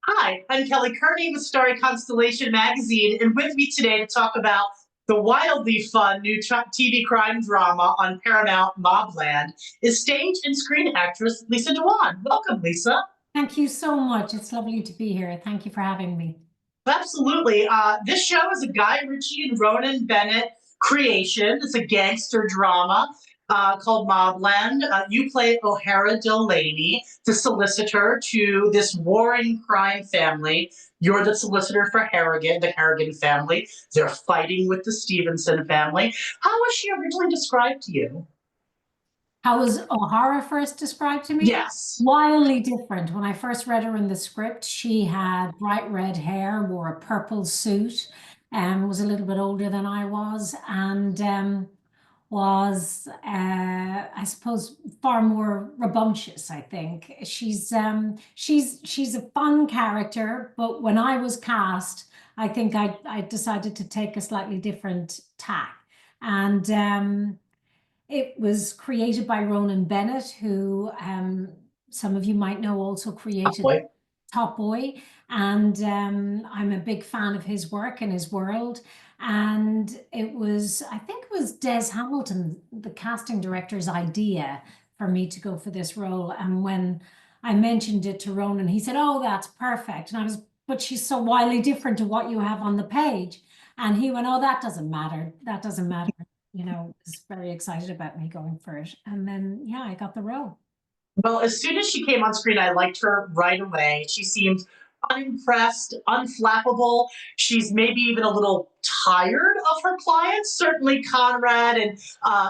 Hi, I'm Kelly Kearney with Starry Constellation Magazine, and with me today to talk about the wildly fun new TV crime drama on Paramount, MobLand, is stage and screen actress Lisa Dwan. Welcome, Lisa. Thank you so much. It's lovely to be here. Thank you for having me. Absolutely. This show is a Guy Ritchie and Ronan Bennett creation. It's a gangster drama called MobLand. You play O'Hara Delaney, the solicitor to this warring crime family. You're the solicitor for Harrigan, the Harrigan family. They're fighting with the Stevenson family. How was she originally described to you? How was O'Hara first described to me? Yes. Wildly different. When I first read her in the script, she had bright red hair, wore a purple suit, was a little bit older than I was, and was, I suppose, far more rambunctious, I think. She's a fun character, but when I was cast, I think I decided to take a slightly different tack. And it was created by Ronan Bennett, who some of you might know also Oh, created boy. Top Boy. And I'm a big fan of his work and his world. And I think it was Des Hamilton, the casting director's idea for me to go for this role. And when I mentioned it to Ronan, he said, "Oh, that's perfect." And I was, "But she's so wildly different to what you have on the page." And he went, "Oh, that doesn't matter. That doesn't matter." Was very excited about me going for it. And then, yeah, I got the role. Well, as soon as she came on screen, I liked her right away. She seemed unimpressed, unflappable. She's maybe even a little tired of her clients. Certainly Conrad, and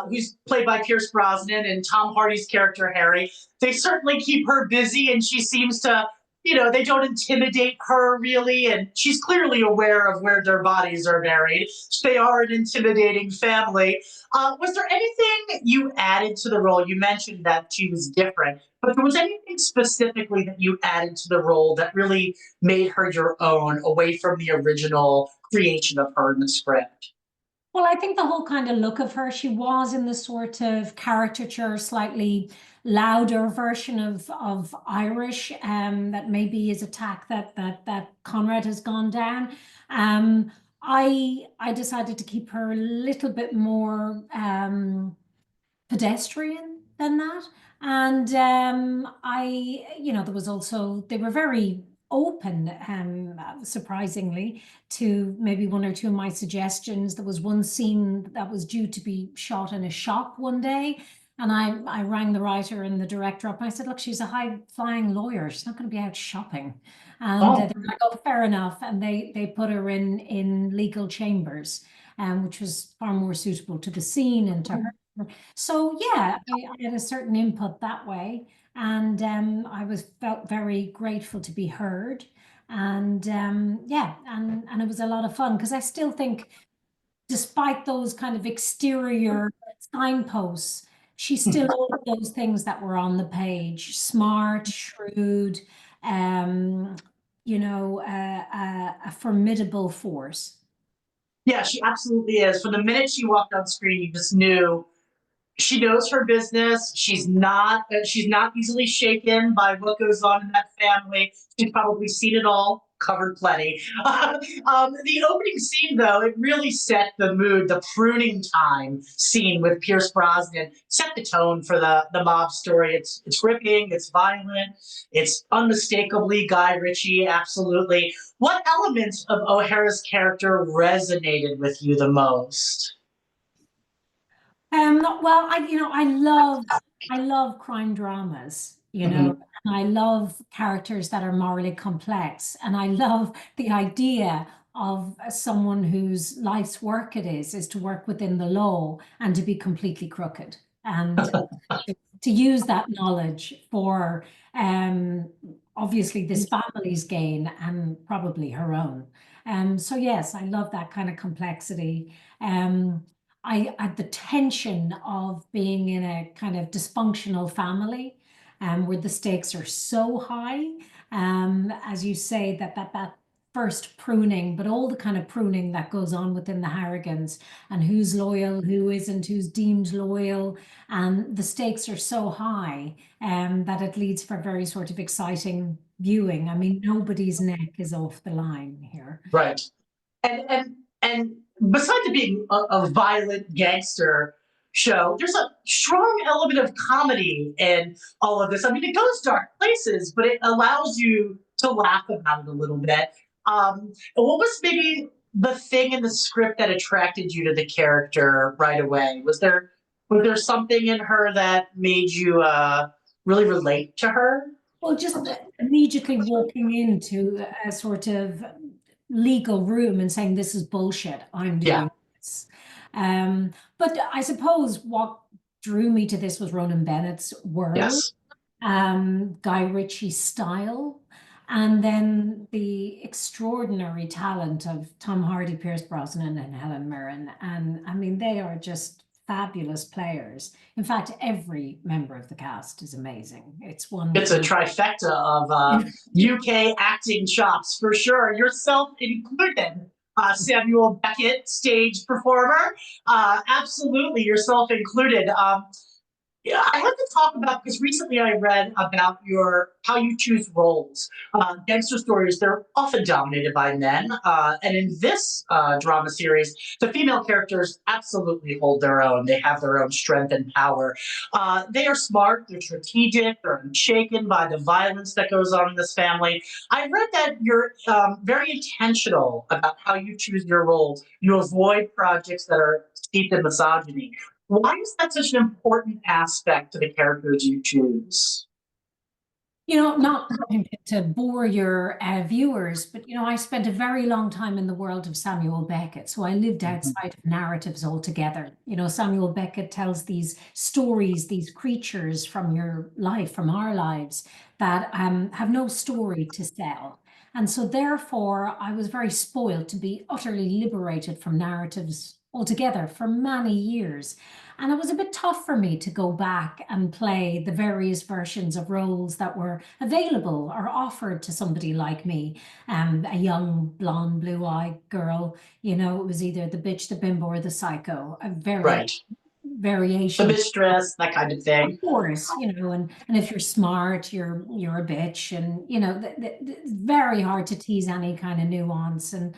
who's played by Pierce Brosnan, and Tom Hardy's character Harry. They certainly keep her busy, and she seems to. They don't intimidate her really, and she's clearly aware of where their bodies are buried. They are an intimidating family. Was there anything you added to the role? You mentioned that she was different, but was anything specifically that you added to the role that really made her your own, away from the original creation of her in the script? Well, I think the whole kind of look of her, she was in the sort of caricature, slightly louder version of Irish, that maybe is a tack that Conrad has gone down. I decided to keep her a little bit more pedestrian than that. And there was also, they were very open, surprisingly, to maybe one or two of my suggestions. There was one scene that was due to be shot in a shop one day. And I rang the writer and the director up and I said, "Look, she's a high flying lawyer. She's not going to be out shopping." And Oh, they were like, "Oh, fair enough." And they put her in legal chambers, which was far more suitable to the scene and to her. So yeah, I had a certain input that way, and I was felt very grateful to be heard, and yeah, and it was a lot of fun because I still think, despite those kind of exterior signposts, she's still all of those things that were on the page: smart, shrewd, um, a formidable force. yeah, she absolutely is. From the minute she walked on screen, you just knew she knows her business. She's not easily shaken by what goes on in that family. She's probably seen it all, covered plenty. The opening scene, though, it really set the mood. The pruning time scene with Pierce Brosnan set the tone for the mob story. It's gripping, it's violent, it's unmistakably Guy Ritchie. Absolutely. What elements of O'Hara's character resonated with you the most? Well, I love crime dramas, Mhm. and I love characters that are morally complex, and I love the idea of someone whose life's work it is to work within the law and to be completely crooked, and to use that knowledge for um, obviously this family's gain and probably her own. So yes, I love that kind of complexity. I the tension of being in a kind of dysfunctional family, where the stakes are so high. As you say, that first pruning, but all the kind of pruning that goes on within the Harrigans and who's loyal, who isn't, who's deemed loyal. And the stakes are so high that it leads for very sort of exciting viewing. I mean, nobody's neck is off the line here. Right. And besides it being a violent gangster show, there's a strong element of comedy in all of this. I mean, it goes dark places, but it allows you to laugh about it a little bit. What was maybe the thing in the script that attracted you to the character right away? Was there something in her that made you really relate to her? Well, just immediately walking into a sort of legal room and saying, this is bullshit, I'm Yeah. doing this. But I suppose what drew me to this was Ronan Bennett's world, Yes. Guy Ritchie's style, and then the extraordinary talent of Tom Hardy, Pierce Brosnan, and Helen Mirren. And I mean, they are just fabulous players. In fact, every member of the cast is amazing. It's It's a wonderful. trifecta of UK acting chops for sure, yourself included. Samuel Beckett, stage performer, absolutely yourself included. Yeah, I have to talk about because recently I read about your how you choose roles. Gangster stories, they're often dominated by men, and in this drama series, the female characters absolutely hold their own. They have their own strength and power. They are smart, they're strategic, they're unshaken by the violence that goes on in this family. I read that you're very intentional about how you choose your roles. You avoid projects that are steeped in misogyny. Why is that such an important aspect to the characters you choose? Not to bore your viewers, but I spent a very long time in the world of Samuel Beckett. So I lived Mhm. outside of narratives altogether. Samuel Beckett tells these stories, these creatures from your life, from our lives, that have no story to tell. And so therefore, I was very spoiled to be utterly liberated from narratives altogether for many years. And it was a bit tough for me to go back and play the various versions of roles that were available or offered to somebody like me, a young blonde, blue-eyed girl. It was either the bitch, the bimbo, or the psycho. A very Right. The variation, mistress, that kind of of thing. course, and if you're smart, you're a bitch, and it's very hard to tease any kind of nuance, and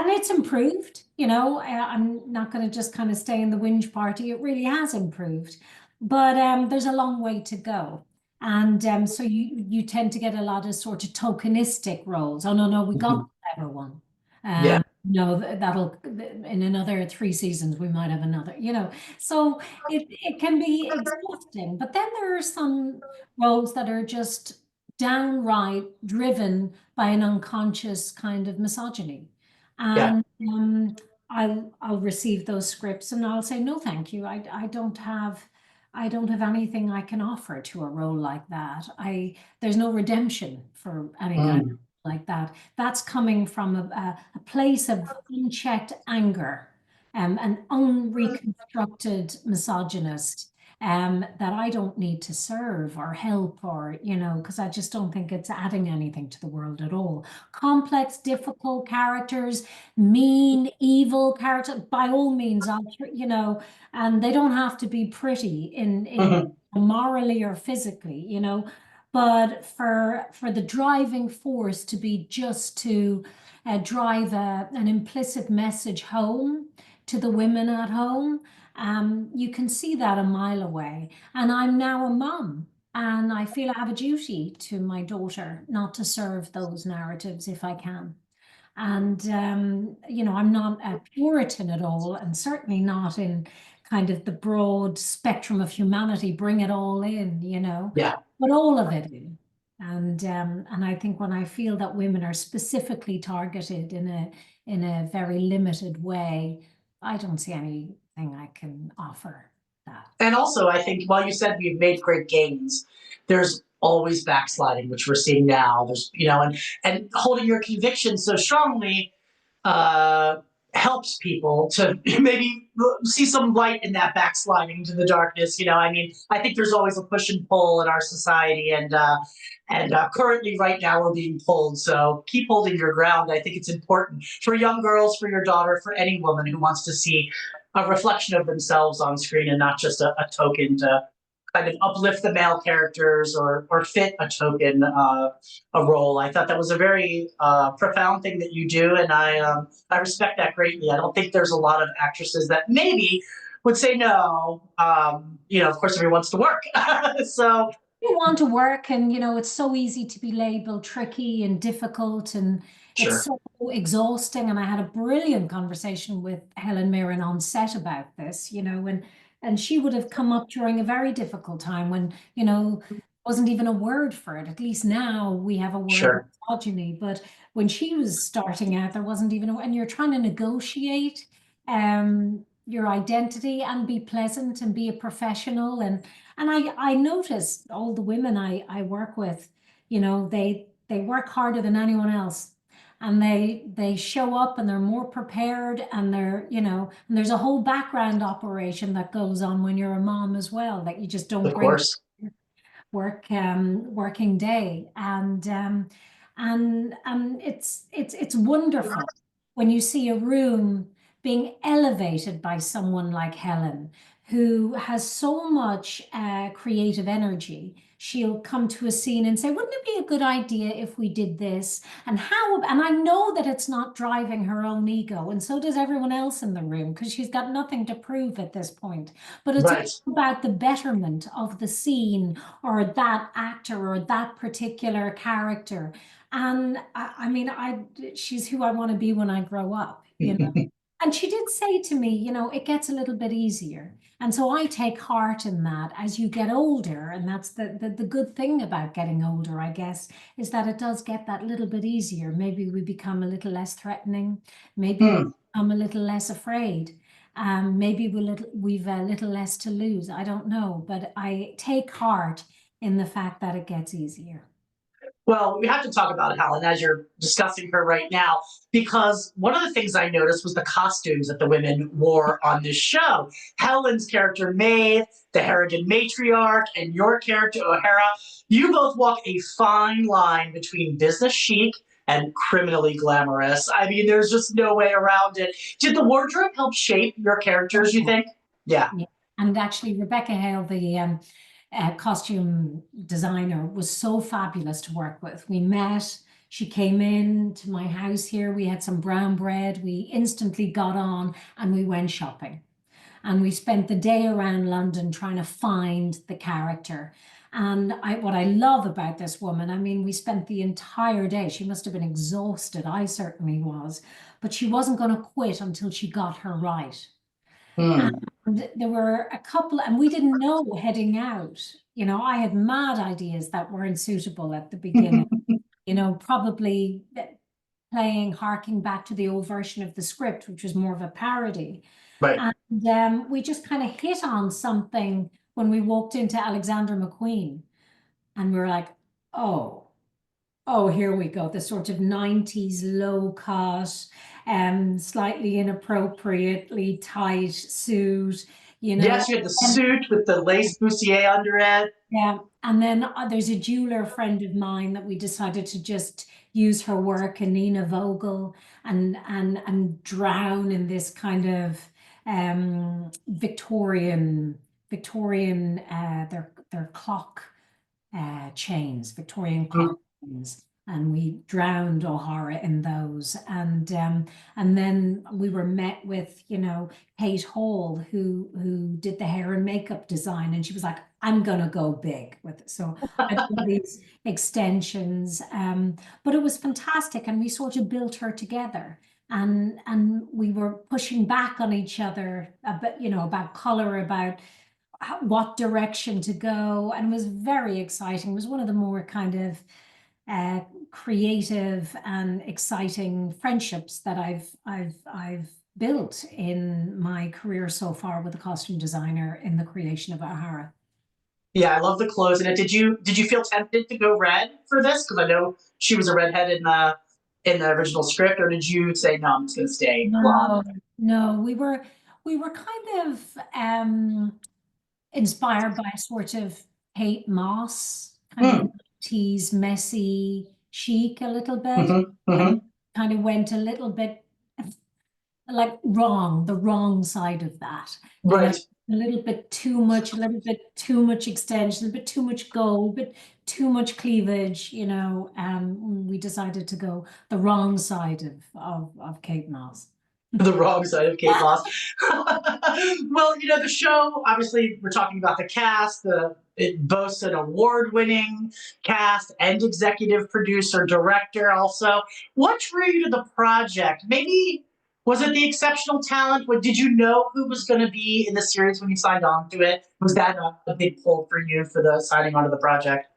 it's improved. I'm not going to just kind of stay in the whinge party. It really has improved, but there's a long way to go. And so you tend to get a lot of sort of tokenistic roles. Oh no, we got Mhm. the clever one. Yeah. No, that'll in another 3 seasons we might have another. So it can be exhausting. But then there are some roles that are just downright driven by an unconscious kind of misogyny. Yeah. And I'll receive those scripts and I'll say, no, thank you. I don't have anything I can offer to a role like that. There's no redemption for any kind of Mm. like that. That's coming from a place of unchecked anger, an unreconstructed misogynist, that I don't need to serve or help or, because I just don't think it's adding anything to the world at all. Complex, difficult characters, mean, evil characters, by all means, and they don't have to be pretty in Mhm. morally or physically, but for the driving force to be just to drive an implicit message home to the women at home, you can see that a mile away. And I'm now a mum, and I feel I have a duty to my daughter not to serve those narratives if I can. And, I'm not a Puritan at all, and certainly not in kind of the broad spectrum of humanity, bring it all in, Yeah. but all of it in. And I think when I feel that women are specifically targeted in a very limited way, I don't see anything I can offer that. And also, I think while you said we've made great gains, there's always backsliding, which we're seeing now. There's, and holding your conviction so strongly, uh, helps people to maybe see some light in that backsliding to the darkness. I mean, I think there's always a push and pull in our society, and currently, right now, we're being pulled. So keep holding your ground. I think it's important for young girls, for your daughter, for any woman who wants to see a reflection of themselves on screen and not just a token to kind of uplift the male characters or fit a token a role. I thought that was a very profound thing that you do, and I respect that greatly. I don't think there's a lot of actresses that maybe would say no. Of course, everyone wants to work, so You want to work, and it's so easy to be labeled tricky and difficult, and it's sure, so exhausting. And I had a brilliant conversation with Helen Mirren on set about this, and she would have come up during a very difficult time when, wasn't even a word for it. At least now we have a word, sure, misogyny, but when she was starting out, there wasn't even and you're trying to negotiate your identity and be pleasant and be a professional. And I notice all the women I work with, they work harder than anyone else. And they show up and they're more prepared, and and there's a whole background operation that goes on when you're a mom as well, that you just don't of bring course. working day. And it's wonderful when you see a room being elevated by someone like Helen, who has so much creative energy. She'll come to a scene and say, wouldn't it be a good idea if we did this? And I know that it's not driving her own ego, and so does everyone else in the room, because she's got nothing to prove at this point. But it's all Right. about the betterment of the scene, or that actor, or that particular character. And I mean, she's who I want to be when I grow up. And she did say to me, it gets a little bit easier. And so I take heart in that as you get older. And that's the good thing about getting older, I guess, is that it does get that little bit easier. Maybe we become a little less threatening. Maybe we Hmm. become a little less afraid. Maybe we've a little less to lose. I don't know. But I take heart in the fact that it gets easier. Well, we have to talk about Helen as you're discussing her right now, because one of the things I noticed was the costumes that the women wore on this show. Helen's character, Maeve, the Harrigan matriarch, and your character, O'Hara, you both walk a fine line between business chic and criminally glamorous. I mean, there's just no way around it. Did the wardrobe help shape your characters, you think? Yeah. Yeah. And actually, Rebecca Hale, the costume designer, was so fabulous to work with. We met, she came in to my house here. We had some brown bread. We instantly got on and we went shopping. And we spent the day around London trying to find the character. And what I love about this woman, I mean, we spent the entire day. She must have been exhausted. I certainly was. But she wasn't going to quit until she got her right. Hmm. And there were a couple, and we didn't know heading out. I had mad ideas that weren't suitable at the beginning. Probably harking back to the old version of the script, which was more of a parody. Right. And we just kind of hit on something when we walked into Alexander McQueen, and we were like, oh. Oh, here we go. The sort of 90s low cut, slightly inappropriately tight suit, you know. Yes, you had the And suit with the lace bustier under it. yeah, and then there's a jeweler friend of mine that we decided to just use her work, and Nina Vogel, and drown in this kind of Victorian their clock Victorian Hmm. clock chains, and we drowned O'Hara in those. And then we were met with, Kate Hall, who did the hair and makeup design, and she was like, "I'm gonna go big with it." So I did all these extensions, but it was fantastic, and we sort of built her together. And we were pushing back on each other about color, about what direction to go, and it was very exciting. It was one of the more kind of uh, creative and exciting friendships that I've built in my career so far with a costume designer in the creation of O'Hara. Yeah, I love the clothes in it. Did you feel tempted to go red for this? Because I know she was a redhead in the. in the original script, or did you say no? I'm just going to stay blonde. No, no, we were kind of inspired by sort of Kate Moss, kind of Mm, tease messy chic a little bit, hmm and hmm kind of went a little bit like the wrong side of that. And Right. a little bit too much, a little bit too much extension, a bit too much gold, a bit too much cleavage, we decided to go the wrong side of Kate Moss. The wrong side of Kate Moss. Well, the show, obviously, we're talking about the cast. It boasts an award-winning cast and executive producer, director also. What drew you to the project? Maybe was it the exceptional talent? What did you know who was going to be in the series when you signed on to it? Was that a big pull for you for the signing onto the project?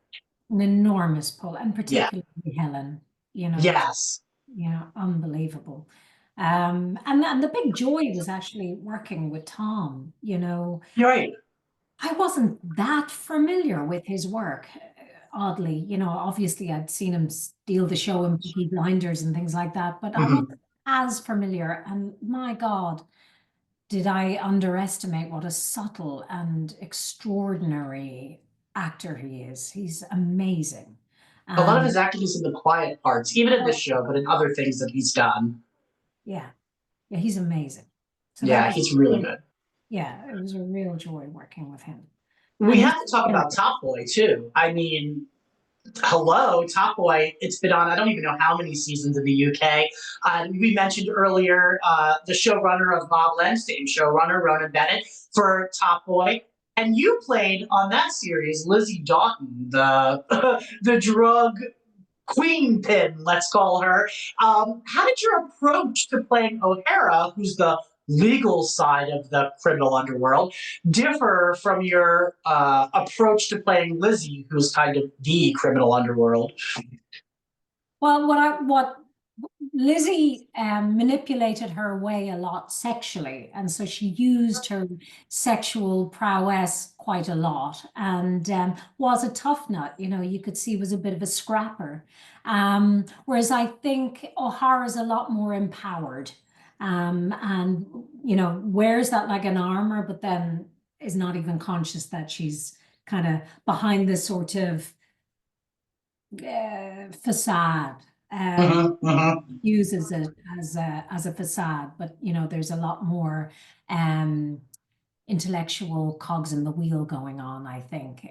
An enormous pull, and Yeah. particularly Helen, Yes. unbelievable. And the big joy was actually working with Tom. You're right. I wasn't that familiar with his work, oddly. Obviously I'd seen him steal the show in Peaky Blinders and things like that, but I Mhm. wasn't as familiar. And my God, did I underestimate what a subtle and extraordinary actor he is. He's amazing. A lot of And his acting is in the quiet parts, even in this show, but in other things that he's done. yeah, yeah, he's amazing. So that Yeah, was, he's really good. yeah, it was a real joy working with him. We And he's, have to talk about Top Boy too. I mean, hello, Top Boy. It's been on, I don't even know how many seasons in the UK. We mentioned earlier the showrunner of MobLand, same showrunner, Ronan Bennett, for Top Boy. And you played on that series Lizzie Doughton, the the drug queen pin, let's call her. How did your approach to playing O'Hara, who's the legal side of the criminal underworld, differ from your approach to playing Lizzie, who's kind of the criminal underworld? well, what Lizzie manipulated her way a lot sexually, and so she used her sexual prowess quite a lot, and was a tough nut. You could see was a bit of a scrapper. Whereas I think O'Hara's a lot more empowered, and wears that like an armor, but then is not even conscious that she's kind of behind this sort of facade. Mm-hmm, mm-hmm. Uses it as a facade, but there's a lot more um, intellectual cogs in the wheel going on, I think,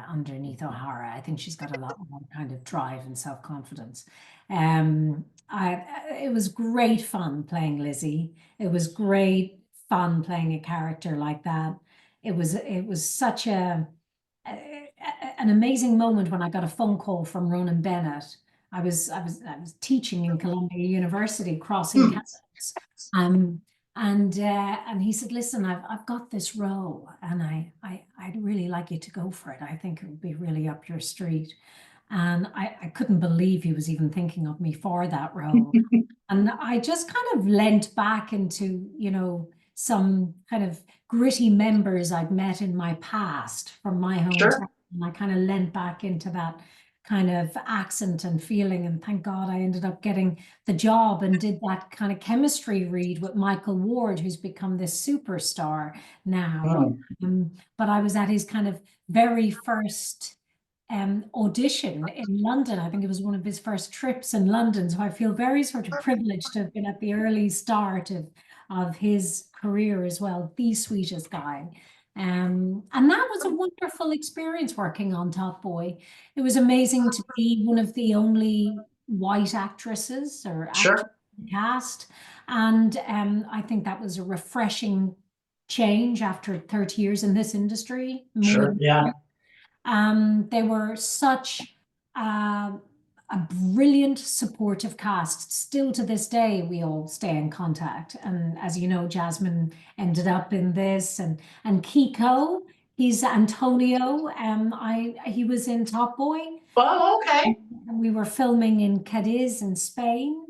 underneath O'Hara. I think she's got a lot more kind of drive and self-confidence. It was great fun playing Lizzie. It was great fun playing a character like that. It was such an amazing moment when I got a phone call from Ronan Bennett. I was teaching in Columbia University, crossing Hmm. campus, um, and he said, "Listen, I've got this role, and I'd really like you to go for it. I think it would be really up your street." And I couldn't believe he was even thinking of me for that role. And I just kind of leant back into, some kind of gritty members I'd met in my past from my hometown. Sure. And I kind of leant back into that kind of accent and feeling. And thank God I ended up getting the job and did that kind of chemistry read with Michael Ward, who's become this superstar now. Hmm. But I was at his kind of very first audition in London. I think it was one of his first trips in London. So I feel very sort of privileged to have been at the early start of his career as well, the sweetest guy. And that was a wonderful experience working on Top Boy. It was amazing to be one of the only white actresses or actors Sure. in the cast. And I think that was a refreshing change after 30 years in this industry, more Sure. than Yeah. they were such uh, a brilliant, supportive cast. Still to this day, we all stay in contact. And as you know, Jasmine ended up in this, and Kiko, he's Antonio. He was in Top Boy. Oh, okay. And we were filming in Cadiz in Spain.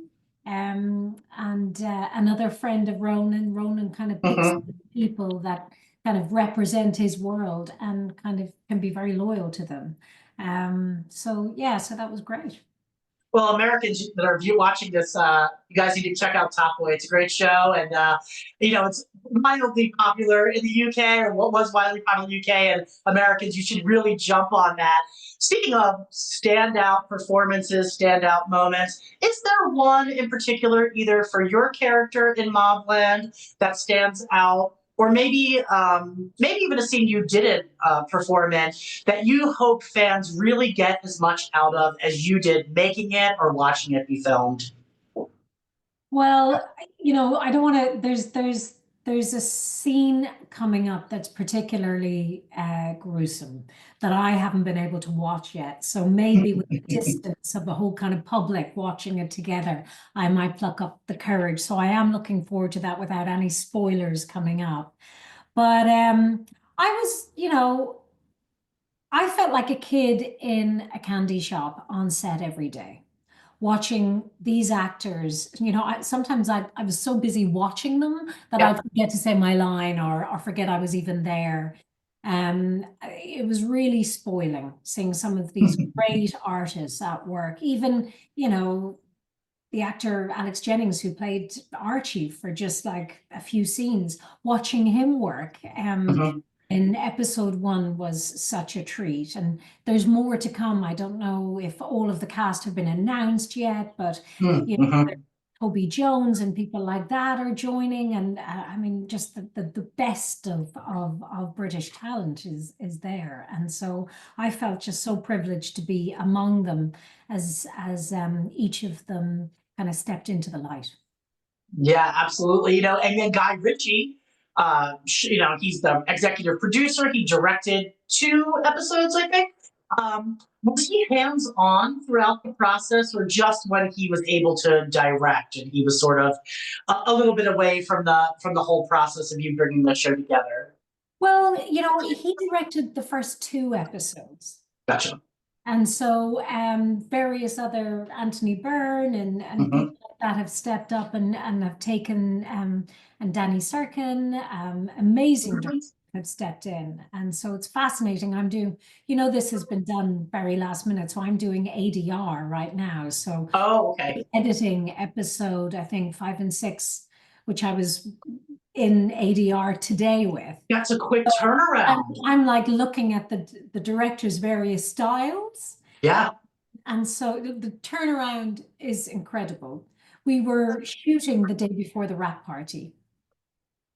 And another friend of Ronan. Ronan kind of picks Hmm. people that kind of represent his world and kind of can be very loyal to them. So yeah, so that was great. Well, Americans that are watching this, you guys need to check out Top Boy. It's a great show, and it's mildly popular in the UK, or what was widely popular in the UK, and Americans, you should really jump on that. Speaking of standout performances, standout moments, is there one in particular, either for your character in Mobland, that stands out, or maybe even a scene you didn't perform in, that you hope fans really get as much out of as you did making it or watching it be filmed? Well, I don't want to. There's a scene coming up that's particularly gruesome that I haven't been able to watch yet. So maybe with the distance of the whole kind of public watching it together, I might pluck up the courage. So I am looking forward to that without any spoilers coming up. But I was, I felt like a kid in a candy shop on set every day, watching these actors. Sometimes I was so busy watching them that Yeah. I'd forget to say my line or forget I was even there. It was really spoiling seeing some of these great artists at work. Even, the actor Alex Jennings, who played Archie for just like a few scenes, watching him work. Mhm. In episode one was such a treat, and there's more to come. I don't know if all of the cast have been announced yet, but Mhm. Toby Jones and people like that are joining, and I mean, just the best of British talent is there, and so I felt just so privileged to be among them as each of them kind of stepped into the light. Yeah, absolutely. And then Guy Ritchie, he's the executive producer. He directed 2 episodes, I think. Was he hands on throughout the process, or just when he was able to direct, and he was sort of a little bit away from the whole process of you bringing the show together? Well, he directed the first 2 episodes. Gotcha. And so various other Anthony Byrne and Hmm. people like that have stepped up and have taken and Danny Serkin, amazing directors have stepped in. And so it's fascinating. I'm doing, this has been done very last minute. So I'm doing ADR right now. So Oh, okay. editing episode, I think 5 and 6, which I was in ADR today with. That's a quick I'm, turnaround. I'm like looking at the director's various styles. Yeah. And so the turnaround is incredible. We were shooting the day before the wrap party,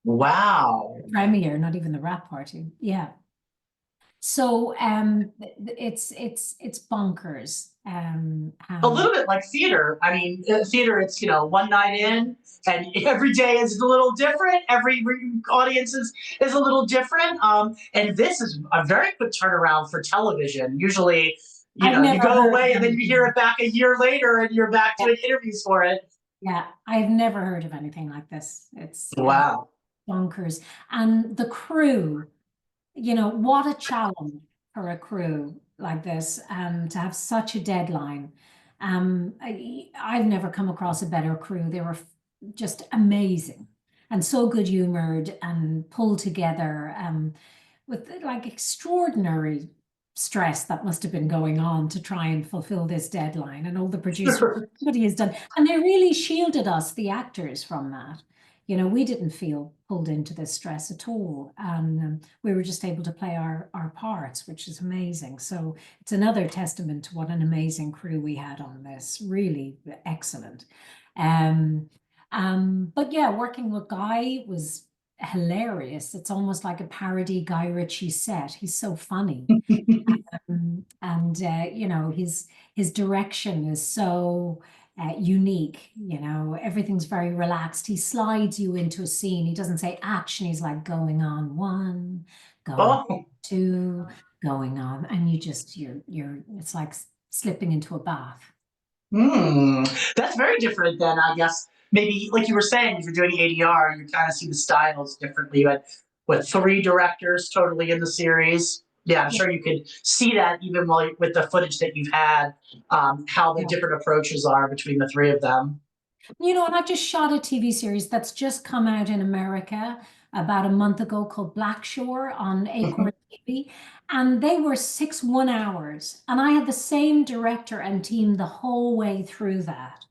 Wow. premiere, not even the wrap party. Yeah. So it's bonkers. A How little bit like theater. I mean, theater, it's, one night in, and every day is a little different. Every audience is a little different. And this is a very quick turnaround for television. Usually, I've you never go heard of away and then you hear anything. it back a year later and you're back Yeah, doing interviews for it. yeah, I've never heard of anything like this. It's Wow. bonkers. And the crew. What a challenge for a crew like this, to have such a deadline. I've never come across a better crew. They were just amazing and so good humored and pulled together, with like extraordinary stress that must have been going on to try and fulfill this deadline. And all the producers, Sure. everybody has done, and they really shielded us, the actors, from that. We didn't feel pulled into this stress at all. And we were just able to play our parts, which is amazing. So it's another testament to what an amazing crew we had on this. Really excellent. Um, but yeah, working with Guy was hilarious. It's almost like a parody Guy Ritchie set. He's so funny. And his direction is so unique. Everything's very relaxed. He slides you into a scene. He doesn't say action. He's like going on one, going Oh. two, going on, and it's like slipping into a bath. Hmm. That's very different than, I guess, maybe like you were saying, if you're doing ADR, you kind of see the styles differently. You had, what, 3 directors totally in the series? Yeah, I'm Yeah. sure you could see that even with the footage that you've had, how the Yeah. different approaches are between the 3 of them. And I just shot a TV series that's just come out in America, about a month ago called Blackshore on Acorn TV, and they were 6 1 hours. And I had the same director and team the whole way through that.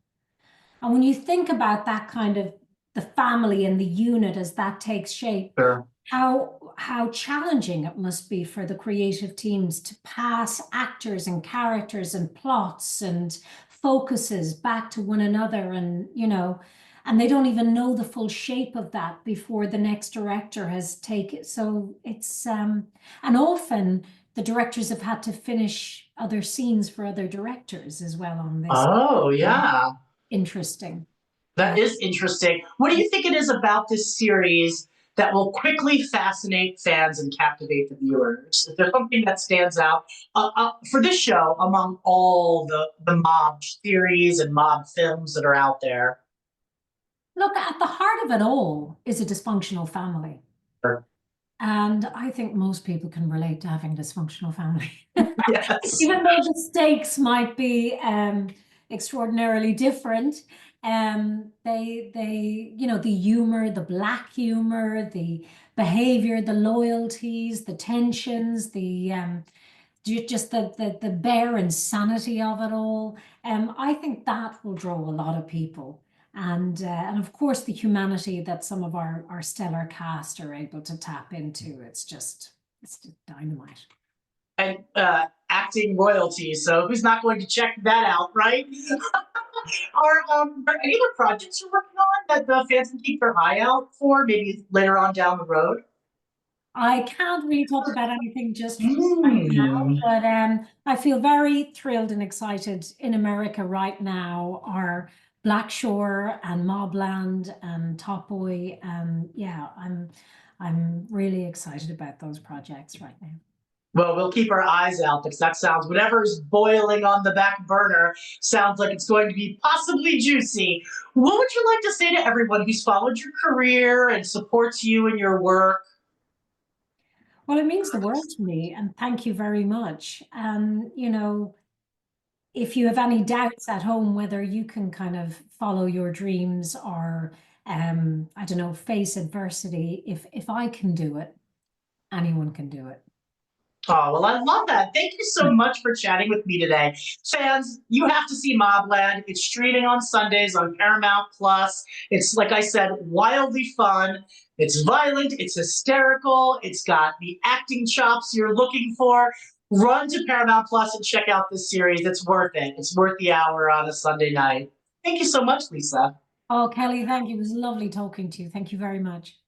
And when you think about that kind of the family and the unit as that takes shape, Sure. how challenging it must be for the creative teams to pass actors and characters and plots and focuses back to one another, and and they don't even know the full shape of that before the next director has taken. So it's and often the directors have had to finish other scenes for other directors as well on this. Oh, Um, yeah. Interesting. That is interesting. What do you think it is about this series that will quickly fascinate fans and captivate the viewers? Is there something that stands out for this show among all the mob series and mob films that are out there? Look, at the heart of it all is a dysfunctional family. Sure. And I think most people can relate to having a dysfunctional family. Yes. Even though the stakes might be extraordinarily different, the humor, the black humor, the behavior, the loyalties, the tensions, just the bare insanity of it all. I think that will draw a lot of people. And of course the humanity that some of our stellar cast are able to tap into. It's just dynamite. And acting royalty. So who's not going to check that out, right? Are any other projects you're working on that the fans can keep their eye out for, maybe later on down the road? I can't really talk about anything just right now, Mm. but I feel very thrilled and excited. In America right now are Blackshore and MobLand and Top Boy. Yeah, I'm really excited about those projects right now. Well, we'll keep our eyes out because that sounds, whatever's boiling on the back burner sounds like it's going to be possibly juicy. What would you like to say to everyone who's followed your career and supports you in your work? Well, it means the world to me, and thank you very much. If you have any doubts at home whether you can kind of follow your dreams or I don't know, face adversity, if I can do it, anyone can do it. Oh, well, I love that. Thank you so much for chatting with me today. Fans, you have to see MobLand. It's streaming on Sundays on Paramount Plus. It's, like I said, wildly fun. It's violent. It's hysterical. It's got the acting chops you're looking for. Run to Paramount Plus and check out this series. It's worth it. It's worth the hour on a Sunday night. Thank you so much, Lisa. Oh, Kelly, thank you. It was lovely talking to you. Thank you very much.